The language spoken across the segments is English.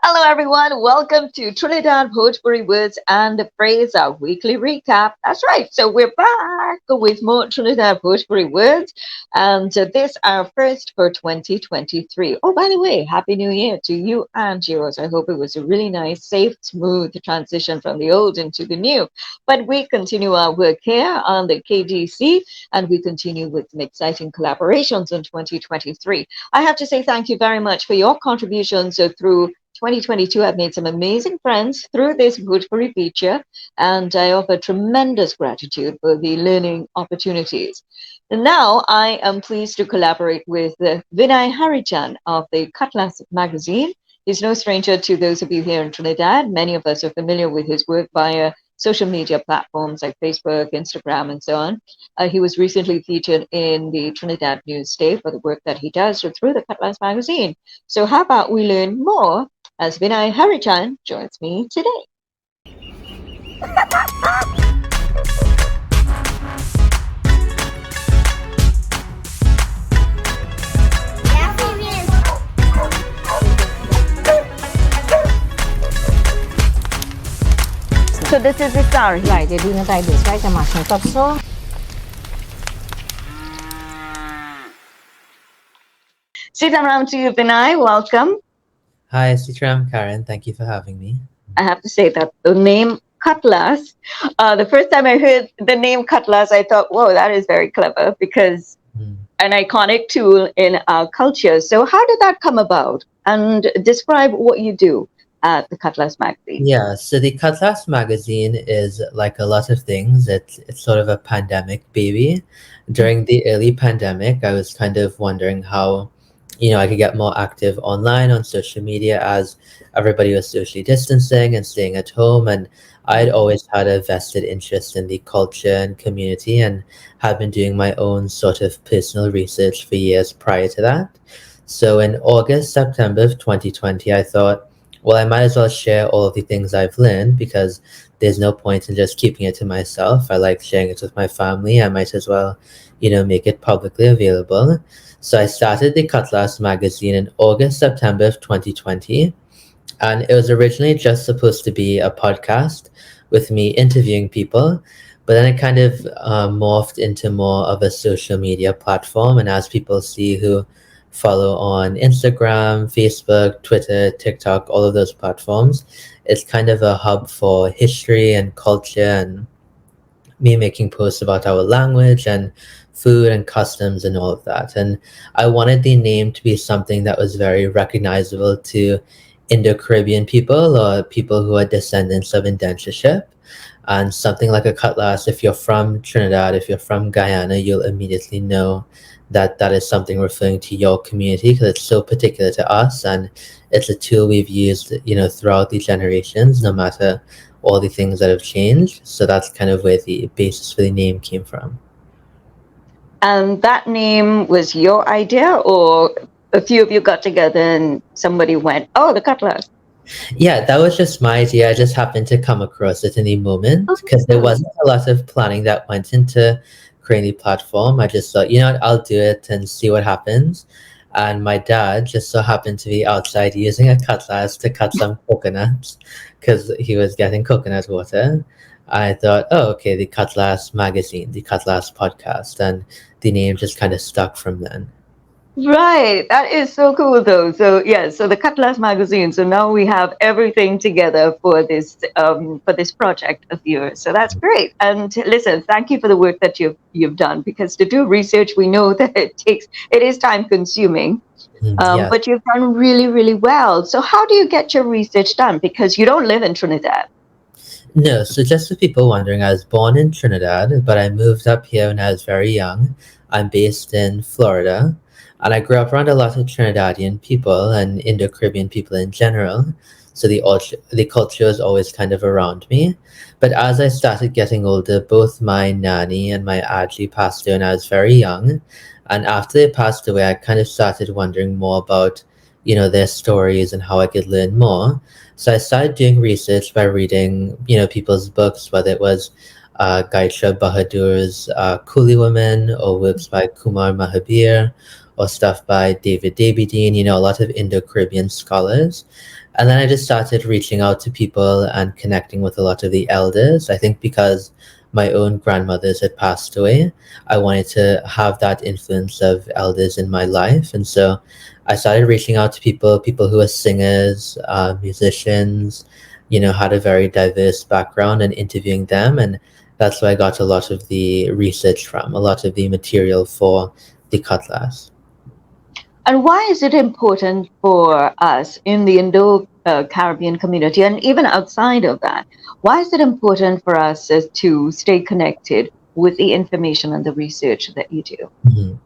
Hello, everyone. Welcome to Trinidad Bhojpuri Words and the Phrase, our weekly recap. That's right. So we're back with more Trinidad Bhojpuri Words, and this our first for 2023. Oh, by the way, Happy New Year to you and yours. I hope it was a really nice, safe, smooth transition from the old into the new. But we continue our work here on the KDC, and we continue with some exciting collaborations in 2023. I have to say thank you very much for your contributions through 2022. I've made some amazing friends through this Bhojpuri feature, and I offer tremendous gratitude for the learning opportunities. And now I am pleased to collaborate with Vinay Harichan of the Cutlass magazine. He's no stranger to those of you here in Trinidad. Many of us are familiar with his work via social media platforms like Facebook, Instagram, and so on. He was recently featured in the Trinidad Newsday for the work that he does through the Cutlass magazine. So how about we learn more as Vinay Harichan joins me today. So this is the star. Right, they're doing it like this, right? I'm mashing it up so. Sit around to you, Vinay. Welcome. Hi, Sitram, Karen. Thank you for having me. I have to say that the name Cutlass, the first time I heard the name Cutlass, I thought, whoa, that is very clever because an iconic tool in our culture. So how did that come about? And describe what you do at the Cutlass magazine. Yeah, so the Cutlass magazine is like a lot of things. It's sort of a pandemic baby. During the early pandemic, I was kind of wondering how, I could get more active online on social media as everybody was socially distancing and staying at home. And I'd always had a vested interest in the culture and community and had been doing my own sort of personal research for years prior to that. So in August, September of 2020, I thought, well, I might as well share all of the things I've learned because there's no point in just keeping it to myself. I like sharing it with my family. I might as well, make it publicly available. So I started the Cutlass magazine in August, September of 2020. And it was originally just supposed to be a podcast with me interviewing people. But then it kind of morphed into more of a social media platform. And as people see who follow on Instagram, Facebook, Twitter, TikTok, all of those platforms, it's kind of a hub for history and culture and me making posts about our language and food and customs and all of that. And I wanted the name to be something that was very recognizable to Indo-Caribbean people or people who are descendants of indentureship. And something like a cutlass, if you're from Trinidad, if you're from Guyana, you'll immediately know that that is something referring to your community because it's so particular to us and it's a tool we've used, throughout the generations, no matter all the things that have changed. So that's kind of where the basis for the name came from. And that name was your idea, or a few of you got together and somebody went, oh, the Cutlass? Yeah, that was just my idea. I just happened to come across it in the moment because there wasn't a lot of planning that went into creating the platform. I just thought, I'll do it and see what happens. And my dad just so happened to be outside using a cutlass to cut some coconuts because he was getting coconut water. I thought, oh, okay, the Cutlass magazine, the Cutlass podcast, and the name just kind of stuck from then. Right. That is so cool, though. So yeah, so the Cutlass magazine. So now we have everything together for this project of yours. So that's great. And listen, thank you for the work that you've done because to do research, we know that it is time consuming. Yeah. But you've done really, really well. So how do you get your research done? Because you don't live in Trinidad. No, so just for people wondering, I was born in Trinidad, but I moved up here when I was very young. I'm based in Florida. And I grew up around a lot of Trinidadian people and Indo-Caribbean people in general. So the culture was always kind of around me. But as I started getting older, both my nanny and my auntie passed away when I was very young. And after they passed away, I kind of started wondering more about, their stories and how I could learn more. So I started doing research by reading, people's books, whether it was Gaitra Bahadur's Coolie Women or works by Kumar Mahabir or stuff by David Dabydeen, a lot of Indo-Caribbean scholars. And then I just started reaching out to people and connecting with a lot of the elders. I think because my own grandmothers had passed away, I wanted to have that influence of elders in my life. And so I started reaching out to people who are singers, musicians, had a very diverse background, and interviewing them. And that's where I got a lot of the research from, a lot of the material for the cutlass. And why is it important for us in the Indo-Caribbean community and even outside of that? Why is it important for us to stay connected with the information and the research that you do? Mhm.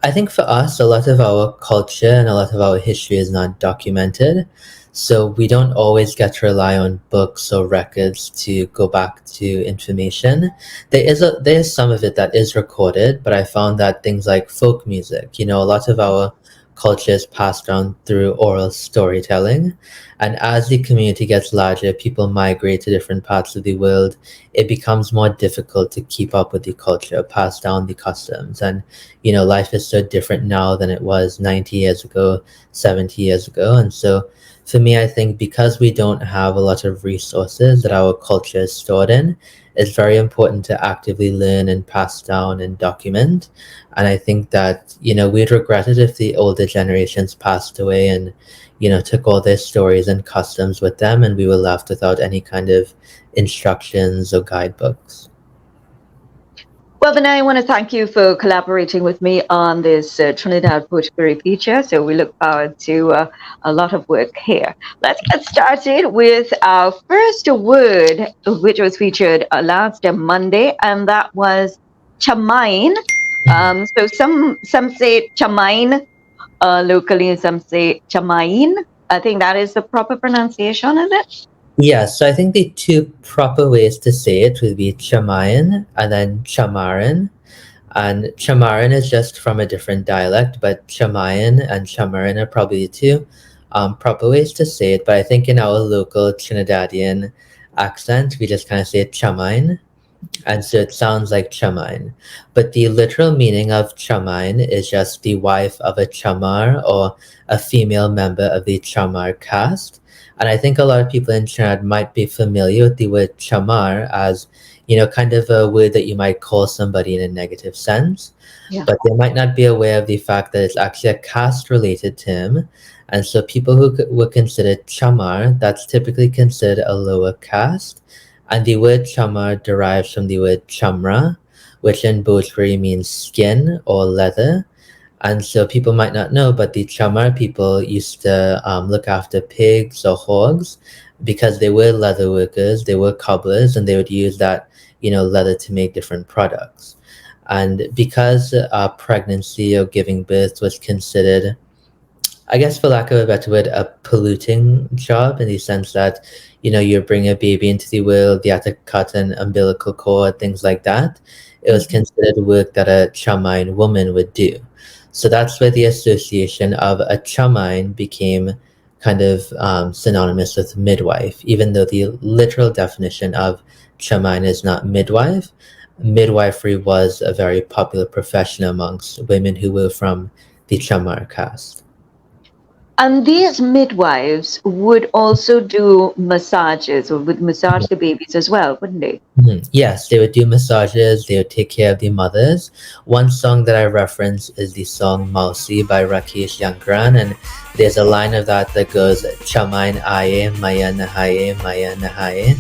I think for us, a lot of our culture and a lot of our history is not documented. So we don't always get to rely on books or records to go back to information. There is some of it that is recorded, but I found that things like folk music, a lot of our culture is passed down through oral storytelling. And as the community gets larger, people migrate to different parts of the world. It becomes more difficult to keep up with the culture, pass down the customs. And life is so different now than it was 90 years ago, 70 years ago. And so for me, I think because we don't have a lot of resources that our culture is stored in, it's very important to actively learn and pass down and document. And I think that, we'd regret it if the older generations passed away and, took all their stories and customs with them, and we were left without any kind of instructions or guidebooks. Well, Vinay, I want to thank you for collaborating with me on this Trinidad Bhojpuri feature. So we look forward to a lot of work here. Let's get started with our first word, which was featured last Monday, and that was CHAMAIN. So some say CHAMAIN locally, and some say CHAMAIN. I think that is the proper pronunciation, is it? Yeah, so I think the two proper ways to say it would be CHAMAIN and then CHAMARIN. And CHAMARIN is just from a different dialect, but CHAMAIN and CHAMARIN are probably the two proper ways to say it. But I think in our local Trinidadian accent, we just kind of say CHAMAIN. And so it sounds like Chamain. But the literal meaning of Chamain is just the wife of a Chamar, or a female member of the Chamar caste. And I think a lot of people in Trinidad might be familiar with the word Chamar as, kind of a word that you might call somebody in a negative sense. Yeah. But they might not be aware of the fact that it's actually a caste related term. And so people who were considered Chamar, that's typically considered a lower caste. And the word chamar derives from the word chamra, which in Bhojpuri means skin or leather. And so people might not know, but the chamar people used to look after pigs or hogs because they were leather workers, they were cobblers, and they would use that, leather to make different products. And because pregnancy or giving birth was considered, I guess for lack of a better word, a polluting job, in the sense that, you bring a baby into the world, you have to cut an umbilical cord, things like that. It was considered work that a Chamain woman would do. So that's where the association of a Chamain became kind of synonymous with midwife, even though the literal definition of Chamain is not midwife. Midwifery was a very popular profession amongst women who were from the Chamar caste. And these midwives would also do massages, or would massage the babies as well, wouldn't they? Yes, they would do massages, they would take care of the mothers. One song that I reference is the song Mausi by Rakesh Yankran, and there's a line of that that goes, Chamain aye, maya nahaye, maya nahaye.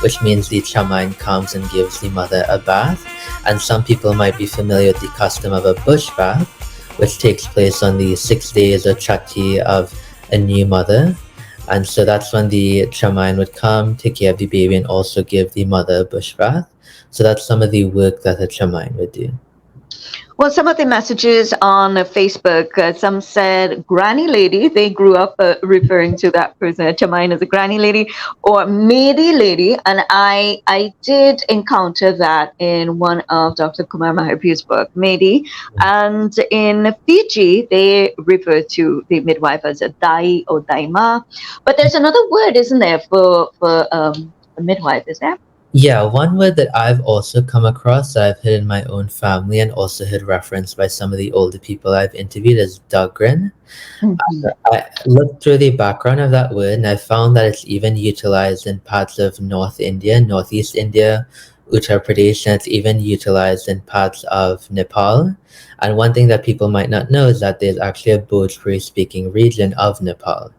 Which means the Chamain comes and gives the mother a bath. And some people might be familiar with the custom of a bush bath, which takes place on the 6 days or chatti of a new mother. And so that's when the Chamain would come, take care of the baby, and also give the mother a bush bath. So that's some of the work that a Chamain would do. Well, some of the messages on Facebook, some said granny lady. They grew up referring to that person, Chamain, as a granny lady, or maidi lady. And I did encounter that in one of Dr. Kumar Mahari's book, maidi. And in Fiji, they refer to the midwife as a dai or daima. But there's another word, isn't there, for a midwife, is there? Yeah, one word that I've also come across that I've heard in my own family and also heard referenced by some of the older people I've interviewed is dugrin. Mhm. I looked through the background of that word and I found that it's even utilized in parts of North India, Northeast India, Uttar Pradesh, and it's even utilized in parts of Nepal. And one thing that people might not know is that there's actually a Bhojpuri speaking region of Nepal.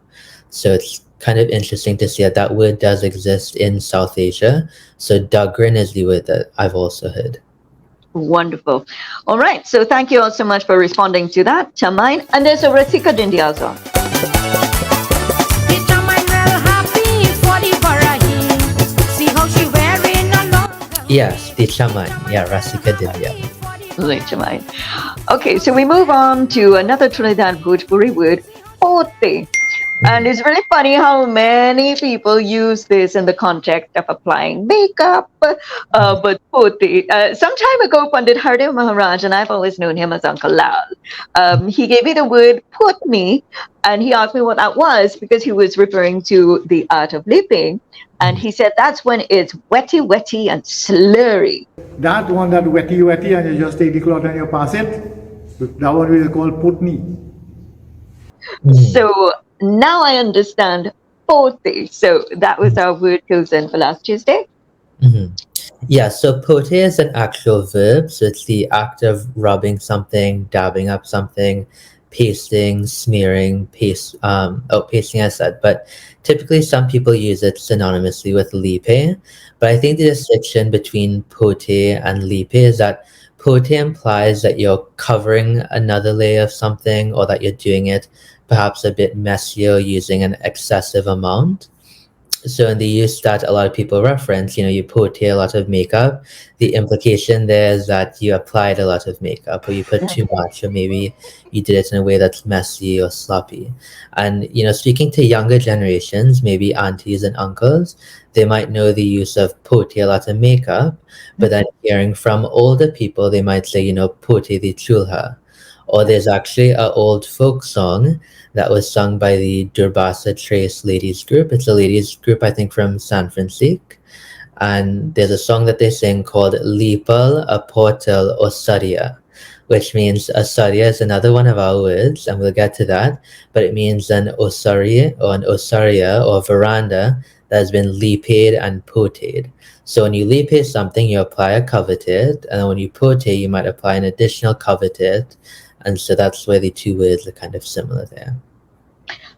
So it's kind of interesting to see that that word does exist in South Asia. So dugrin is the word that I've also heard. Wonderful. All right. So thank you all so much for responding to that, CHAMAIN. And there's a Rasika Dindia song. Yes, the Chaman. Yeah, Rasika Dindia. Right, CHAMAIN. Okay, so we move on to another Trinidad Bhojpuri word, POTAY. And it's really funny how many people use this in the context of applying makeup. But POTAY, some time ago, Pandit Hardev Maharaj, and I've always known him as Uncle Lal, he gave me the word putney, and he asked me what that was because he was referring to the art of leaping. And he said that's when it's wetty, wetty, and slurry. That one, that wetty wetty, and you just take the cloth and you pass it. That one we call putney. So now I understand POTAY. So that was our word chosen for last Tuesday. Yeah, so pote is an actual verb. So it's the act of rubbing something, dabbing up something, pasting, smearing, pasting as said. But typically some people use it synonymously with lipe. But I think the distinction between pote and lipe is that pote implies that you're covering another layer of something or that you're doing it perhaps a bit messier using an excessive amount. So in the use that a lot of people reference, you put a lot of makeup, the implication there is that you applied a lot of makeup or you put too much, or maybe you did it in a way that's messy or sloppy. And speaking to younger generations, maybe aunties and uncles, they might know the use of put a lot of makeup, but then hearing from older people, they might say, put the chulha. Or there's actually an old folk song that was sung by the Durbasa Trace ladies group. It's a ladies group, I think, from San Francisco. And there's a song that they sing called Lipal a Portal Osaria, which means Osaria is another one of our words, and we'll get to that. But it means an osaree or an osaria or veranda that has been liped and potayed. So when you lipe something, you apply a coveted, and then when you potay, you might apply an additional coveted. And so that's where the two words are kind of similar there.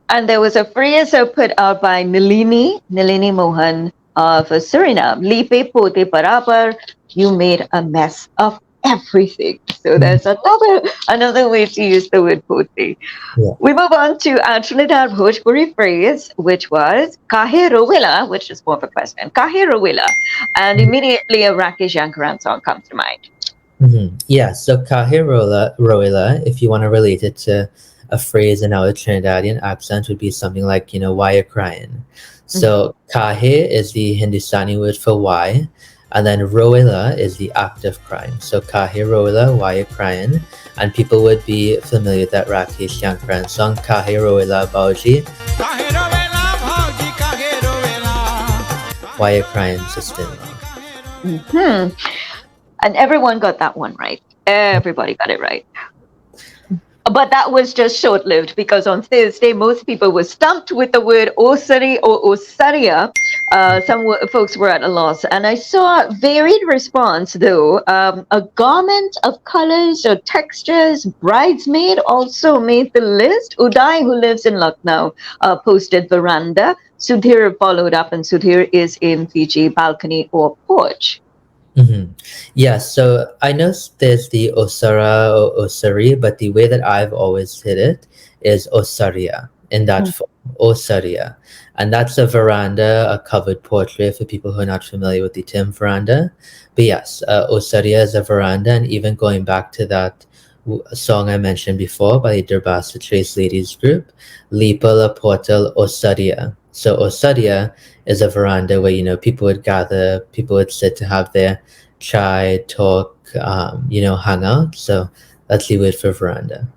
And there was a phrase put out by Nalini Mohan of Suriname, Lipe pote parapar, you made a mess of everything. So there's another way to use the word pote. Yeah. We move on to our Trinidad Bhojpuri phrase, which was "Kahe Rowayla," which is more of a question. "Kahe Rowayla," and immediately a Rakesh Yankaran song comes to mind. Yeah, so "Kahe Rowayla," if you want to relate it to a phrase in our Trinidadian accent, would be something like, why you're crying. So "Kahe" is the Hindustani word for why, and then "Rowayla" is the act of crying. So "Kahe Rowayla," why you're crying. And people would be familiar with that Rakesh Yankaran song, "Kahe Rowayla Bauji." Why you're crying, sister-in-law. And everyone got that one right. Everybody got it right. But that was just short-lived because on Thursday, most people were stumped with the word OSAREE or OSAREEYA. Some folks were at a loss. And I saw varied response, though. A garment of colors or textures, bridesmaid also made the list. Uday, who lives in Lucknow, posted veranda. Sudhir followed up, and Sudhir is in Fiji, balcony or porch. Yeah, so I know there's the Osara or Osaree, but the way that I've always hit it is Osareeya in that form, Osareeya. And that's a veranda, a covered portrait for people who are not familiar with the term veranda. But yes, Osareeya is a veranda, and even going back to that song I mentioned before by the Durbasa Trace Ladies Group, Lipal a Portal Osareeya. So Osareeya is a veranda where, people would gather, people would sit to have their chai, talk, hang out. So that's the word for veranda.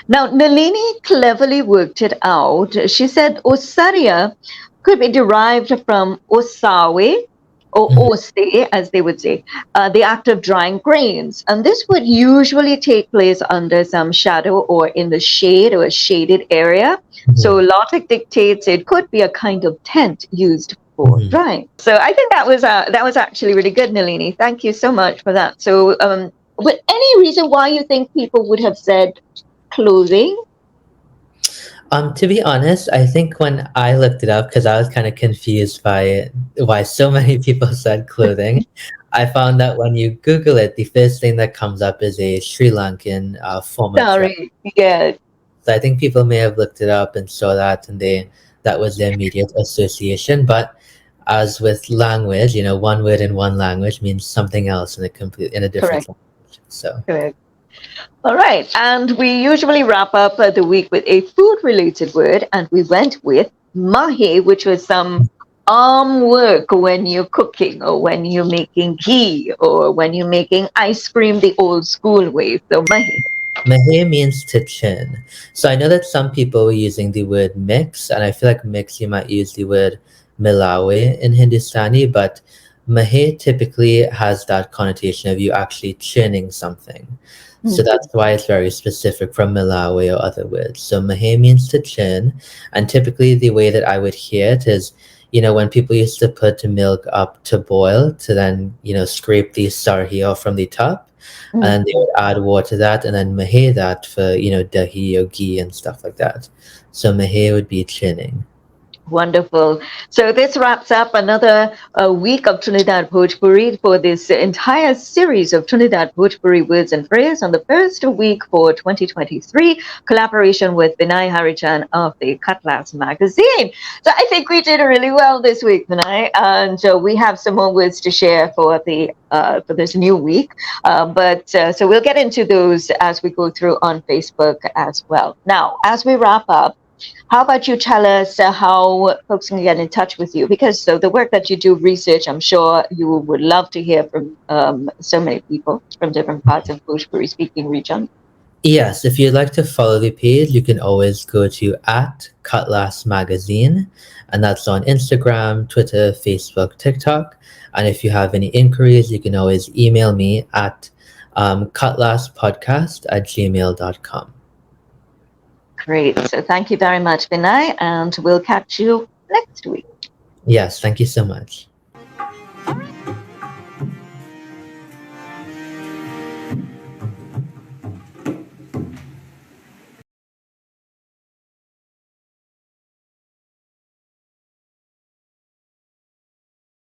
Now, Nalini cleverly worked it out. She said Osareeya could be derived from Osawe, or say, as they would say, the act of drying grains. And this would usually take place under some shadow or in the shade or a shaded area. So logic dictates it could be a kind of tent used for drying. So I think that was actually really good, Nalini. Thank you so much for that. So, but any reason why you think people would have said clothing? To be honest, I think when I looked it up, because I was kind of confused by why so many people said clothing, I found that when you Google it, the first thing that comes up is a Sri Lankan form of dress. Sorry, yeah, So I think people may have looked it up and saw that, and that was their immediate association. But as with language, one word in one language means something else in a different correct, language. So correct. All right, and we usually wrap up the week with a food-related word, and we went with mahe, which was some arm work when you're cooking, or when you're making ghee, or when you're making ice cream the old school way. So mahe. Mahay means to chin. So I know that some people were using the word mix, and I feel like mix you might use the word milawe in Hindustani, but Mahay typically has that connotation of you actually chinning something. So that's why it's very specific from milawe or other words. So Mahay means to chin, and typically the way that I would hear it is, when people used to put milk up to boil to then, scrape the sarhi off from the top, and they would add water to that and then mahe that for dahi or ghee and stuff like that. So mahe would be chinning. Wonderful. So this wraps up another week of Trinidad Bhojpuri for this entire series of Trinidad Bhojpuri words and phrases on the first week for 2023, collaboration with Vinay Harichan of the Cutlass magazine. So I think we did really well this week, Vinay, and we have some more words to share for this new week. So we'll get into those as we go through on Facebook as well. Now, as we wrap up, how about you tell us how folks can get in touch with you? Because the work that you do, research, I'm sure you would love to hear from so many people from different parts of Bhojpuri speaking region. Yes, if you'd like to follow the page, you can always go to @Cutlass Magazine, and that's on Instagram, Twitter, Facebook, TikTok. And if you have any inquiries, you can always email me at cutlasspodcast@gmail.com. Great. So thank you very much, Vinay, and we'll catch you next week. Yes, thank you so much.